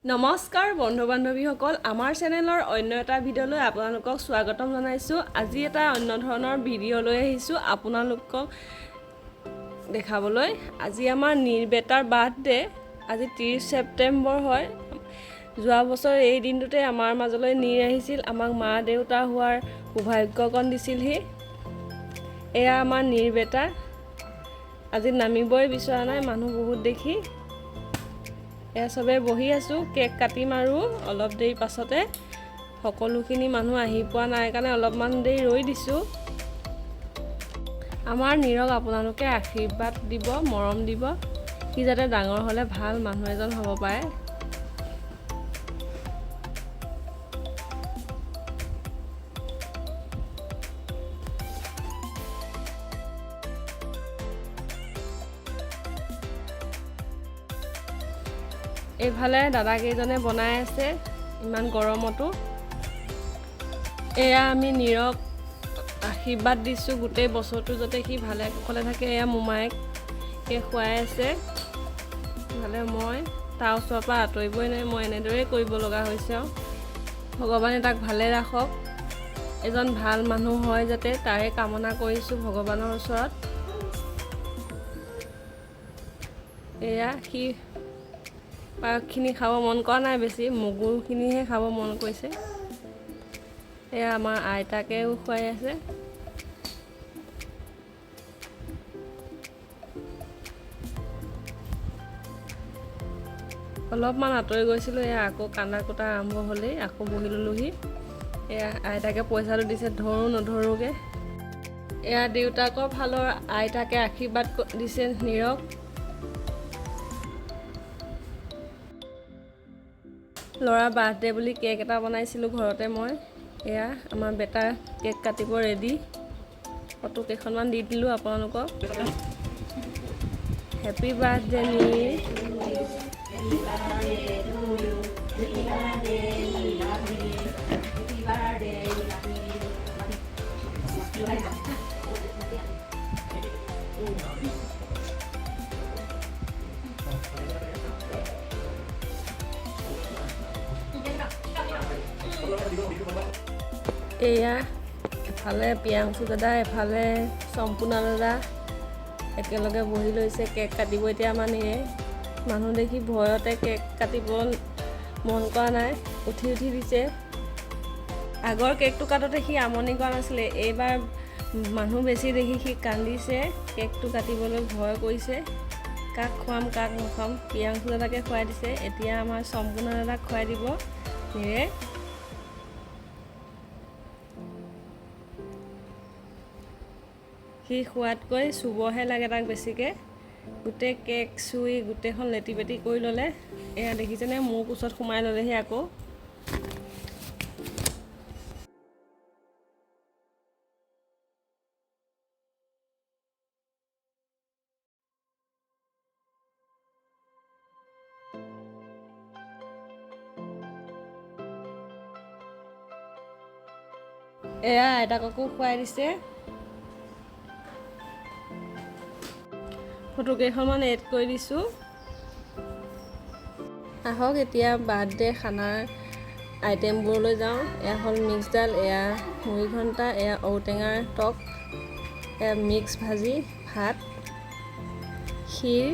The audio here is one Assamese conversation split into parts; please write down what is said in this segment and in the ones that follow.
নমস্কাৰ বন্ধু বান্ধৱীসকল, আমাৰ চেনেলৰ অন্য এটা ভিডিঅ'লৈ আপোনালোকক স্বাগতম জনাইছোঁ। আজি এটা অন্য ধৰণৰ ভিডিঅ' লৈ আহিছোঁ আপোনালোকক দেখাবলৈ। আজি আমাৰ নীৰ বেটাৰ বাৰ্থডে। আজি 30 ছেপ্টেম্বৰ হয়। যোৱা বছৰ এই দিনটোতে আমাৰ মাজলৈ নীৰ আহিছিল, আমাক মা দেউতা হোৱাৰ সৌভাগ্যকণ দিছিলহি। এয়া আমাৰ নীৰ বেটা। আজি নামিবই বিচৰা নাই, মানুহ বহুত দেখি। এয়া চবে বহি আছোঁ, কেক কাটিম আৰু অলপ দেৰি পাছতে। সকলোখিনি মানুহ আহি পোৱা নাই কাৰণে অলপমান দেৰি ৰৈ দিছোঁ। আমাৰ নীৰক আপোনালোকে আশীৰ্বাদ দিব, মৰম দিব, সি যাতে ডাঙৰ হ'লে ভাল মানুহ এজন হ'ব পাৰে। এইফালে দাদাকেইজনে বনাই আছে ইমান গৰমতো। এয়া আমি নীৰক আশীৰ্বাদ দিছোঁ গোটেই বছৰটো যাতে সি ভালে কুশলে থাকে। এয়া মোমায়েকে খুৱাই আছে। ভালে মই তাৰ ওচৰৰ পৰা আঁতৰিবই নাই, মই এনেদৰেই কৰিব লগা হৈছে আৰু। ভগৱানে তাক ভালে ৰাখক, এজন ভাল মানুহ হয় যাতে তাৰে কামনা কৰিছোঁ ভগৱানৰ ওচৰত। এয়া সি পায়সখিনি খাব মন কৰা নাই, বেছি মগুৰখিনিহে খাব মন কৰিছে। এয়া আমাৰ আইতাকেও খুৱাই আছে। অলপমান আঁতৰি গৈছিলোঁ, এয়া আকৌ কান্দা কুটা আৰম্ভ হ'লেই আকৌ বহি ল'লোহি। এয়া আইতাকে পইচাটো দিছে, ধৰোঁ নধৰোঁকৈ। এয়া দেউতাকৰ ফালৰ আইতাকে আশীৰ্বাদ দিছে নীৰক। ল'ৰা বাৰ্থডে বুলি কেক এটা বনাইছিলোঁ ঘৰতে মই। এয়া আমাৰ বেটা কেক কাটিব ৰেডি। ফটো কেইখনমান দি দিলোঁ আপোনালোকক। Happy birthday Neer. এয়া এফালে পিয়াংচু দাদা, এফালে সম্পূৰ্ণা দাদা একেলগে বহি লৈছে। কেক কাটিব এতিয়া আমাৰ নীৰে। মানুহ দেখি ভয়তে কেক কাটিব মন কৰা নাই, উঠি দিছে। আগৰ কেকটো কাটোতে সি আমনি কৰা নাছিলে, এইবাৰ মানুহ বেছি দেখি সি কান্দিছে, কেকটো কাটিবলৈ ভয় কৰিছে। কাক খুৱাম কাক নুখুৱাম, পিয়াংচু দাদাকে খুৱাই দিছে। এতিয়া আমাৰ সম্পূৰ্ণা দাদাক খুৱাই দিব নীৰে। সি খোৱাতকৈ চুবহে লাগে তাক বেছিকৈ। গোটেই কেক চুই গোটেইখন লেটি পেটি কৰি ল'লে। এয়া দেখিছেনে, মোৰ কোচত সোমাই ল'লেহি আকৌ। এয়া আইতাককো খুৱাই দিছে। ফটো কেইখনমান এড কৰি দিছোঁ। আহক এতিয়া বাৰ্থডে খানাৰ আইটেমবোৰলৈ যাওঁ। এয়া হ'ল মিক্স ডাল, এয়া মুড়ি ঘণ্টা, এয়া ঔটেঙাৰ টক, এয়া মিক্স ভাজি, ভাত, ক্ষীৰ,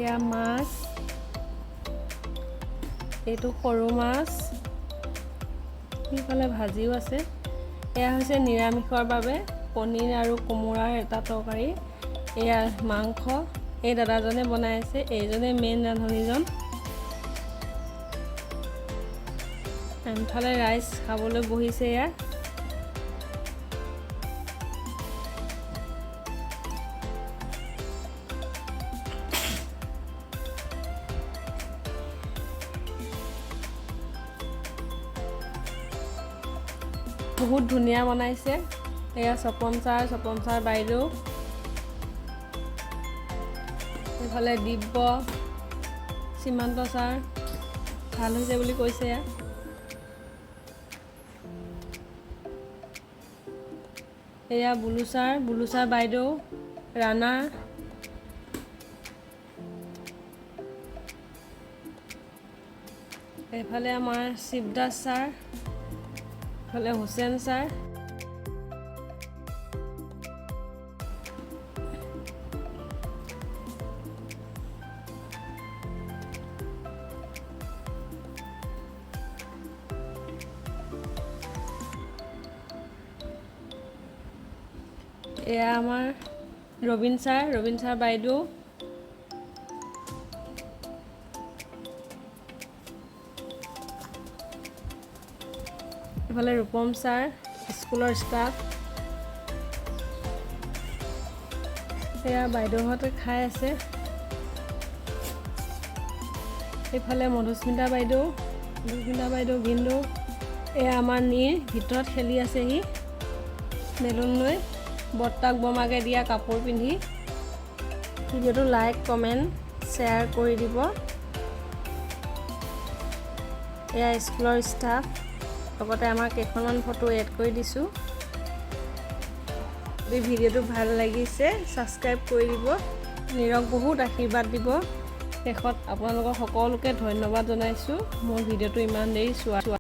এয়া মাছ, এইটো সৰু মাছ, সেইফালে ভাজিও আছে। এয়া হৈছে নিৰামিষৰ বাবে পনীৰ আৰু কোমোৰাৰ এটা তৰকাৰী। এয়া মাংস, এই দাদাজনে বনাই আছে, এইজনে মেইন ৰান্ধনীজন। আনফালে ৰাইজ খাবলৈ বহিছে। এয়া বহুত ধুনীয়া বনাইছে। এয়া স্বপন ছাৰ বাইদেউ, এইফালে দিব্য, সীমান্ত ছাৰ, ভাল হৈছে বুলি কৈছে। এয়া বুলু ছাৰ বাইদেউ, ৰাণা, এইফালে আমাৰ শিৱদাস ছাৰ, এইফালে হুছেইন ছাৰ, এয়া আমাৰ ৰবীন ছাৰ বাইদেউ, এইফালে ৰূপম ছাৰ, স্কুলৰ ষ্টাফ, এয়া বাইদেউহঁতে খাই আছে। এইফালে মধুস্মিতা বাইদেউ ভিন্দু, এয়া আমাৰ নীৰ ভিতৰত খেলি আছেহি মেলুন লৈ, বৰ্তাক বমাকে দিয়া কাপোৰ পিন্ধি। ভিডিঅ'টো লাইক কমেণ্ট শ্বেয়াৰ কৰি দিব। এয়া স্কুলৰ ষ্টাফ, লগতে আমাৰ কেইখনমান ফটো এড কৰি দিছোঁ। যদি ভিডিঅ'টো ভাল লাগিছে ছাবস্ক্ৰাইব কৰি দিব, নীৰক বহুত আশীৰ্বাদ দিব। শেষত আপোনালোকক সকলোকে ধন্যবাদ জনাইছোঁ মোৰ ভিডিঅ'টো ইমান দেৰি চোৱা।